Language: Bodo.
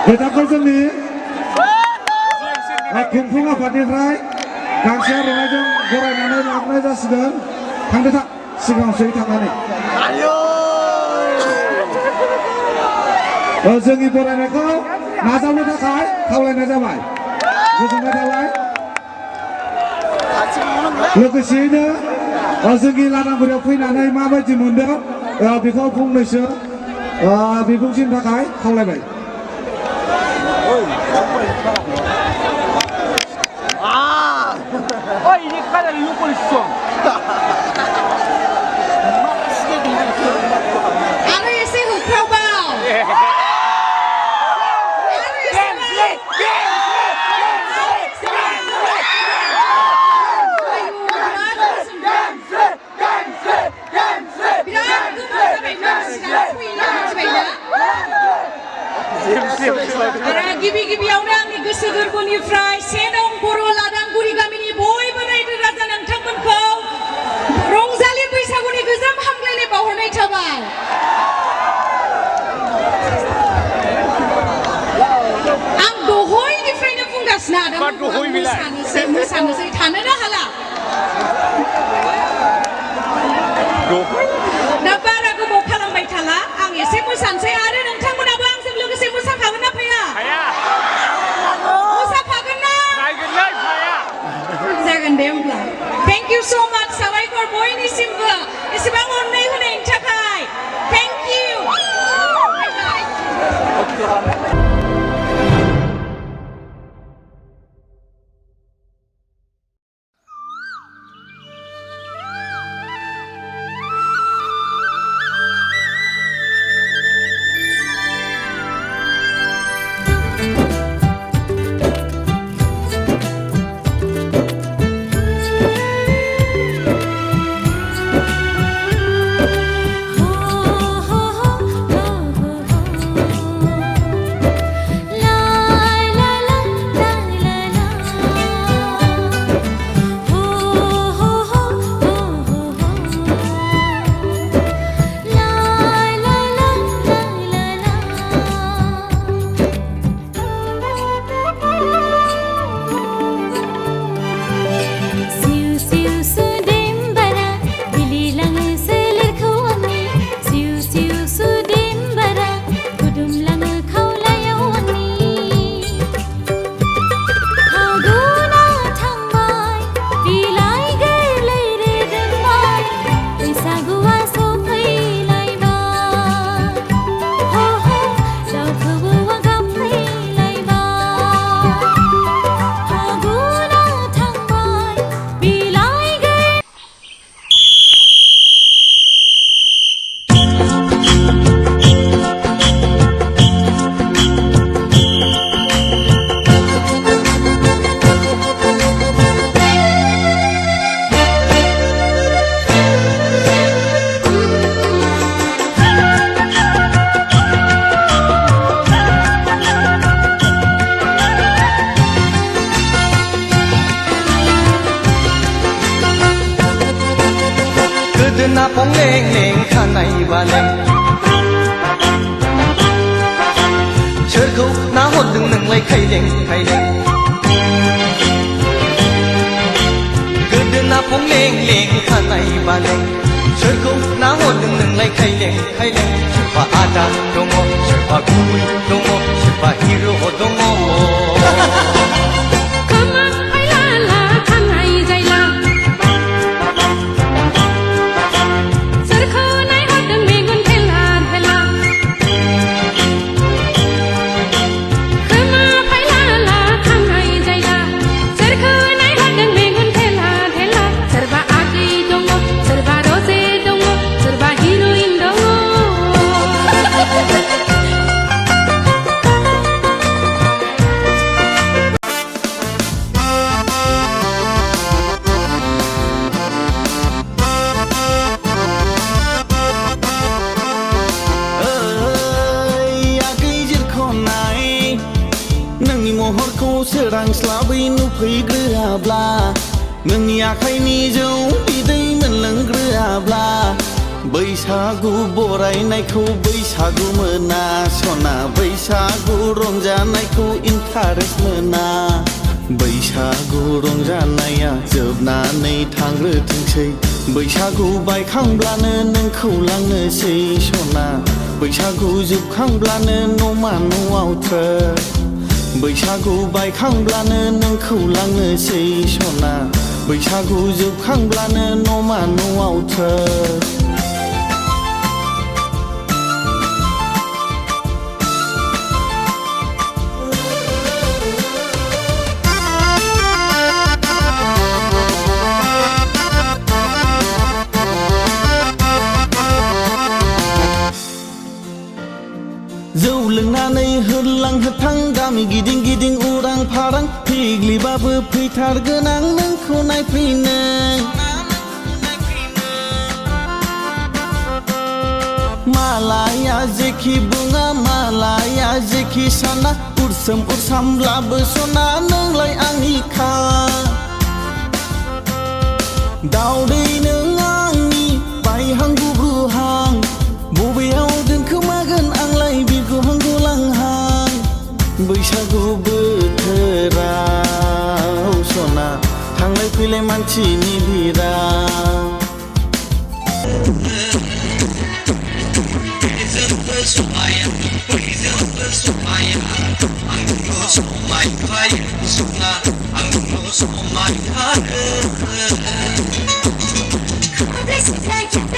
Betapa seni kumpul afatनिफ्राय गांसे रंनायजों बरायनानै लाबोनाय जासिगोन थांदो था सिगाङाव सोयै थांनानै जोंनि बरायनायखौ नाजावनो थाखाय खावलायनाय जाबाय गोजोननाय थाबाय लोगोसेयैनो जोंनि लादांगुरियाव फैनानै माबायदि मोनदों बेखौ फंनैसो बिबुंथिनि थाखाय खावलायबाय 이게 카드를 놓고 있어. 아무리 쓰고 펴봐. गिबि-गिबियावनो आंनि गोसो गोरबोनिफ्राय सेनं बर' लादांगुरि गामिनि बयबो रायजो राजा नोंथांमोनखौ रंजालि बैसागुनि गोजाम हामलायनाय बावहरनाय थाबाय आं दहायनिफ्रायनो बुंगासिनो आरो मोसानोसै थानोनो हाला दा बारा गोबाव खालामबाय थाला आं एसे मोसानोसै आरो नोंथांमोनाबो आंजों लोगोसे मोसाफागोन ना फैया मोसाफागोन ना जागोन दे होमब्ला थेंक इउ सो माच साबायखर बयनिसिमबो एसेबां अननाय होनायनि थाखाय थेंक इउ गोदोना फंलें लें खानाय बालें सोरखौ नाहरदों नोंलाय खायलें खायलें गोदोना फंलें लें खानाय बालें सोरखौ नाहरदों नोंलाय खायलें खायलें सोरबा आदा दङ सोरबा गुबै दङ सोरबा हिर' दङ सोरांस्लाबै नुफैग्रोआब्ला नोंनि आखाइनि जौ बिदै मोनलोंग्रोआब्ला बैसागु बरायनायखौ बैसागु मोना सना बैसागु रंजानायखौ इन्टारेस्ट मोना बैसागु रंजानाया जोबनानै थांग्रोथोंसै बैसागु बायखांब्लानो नोंखौ लांनोसै सना बैसागु जोबखांब्लानो न'मा न'आव थ्रोब बैसागु बायखांब्लानो नोंखौ लांनोसै सना बैसागु जोबखांब्लानो न'मा न'आव थ्रोब जौ लोंनानै होरलां होथां गामि गिदिं गिदिं उरां फारां फिग्लिबाबो फैथारगोन आं नोंखौ नायफैनो मालाया जेखि बुङा मालाया जेखि साना उरसोम उरसामब्लाबो सना नोंलाय आंनिखा दावदै नों आंनि बायहां गुबुहां बबेयाव दोनखोमागोन आंलाय बिरगुहां गलांहां बैसागु बोथोराव सना थांलाय फैलाय मानसिनि भिराव This is like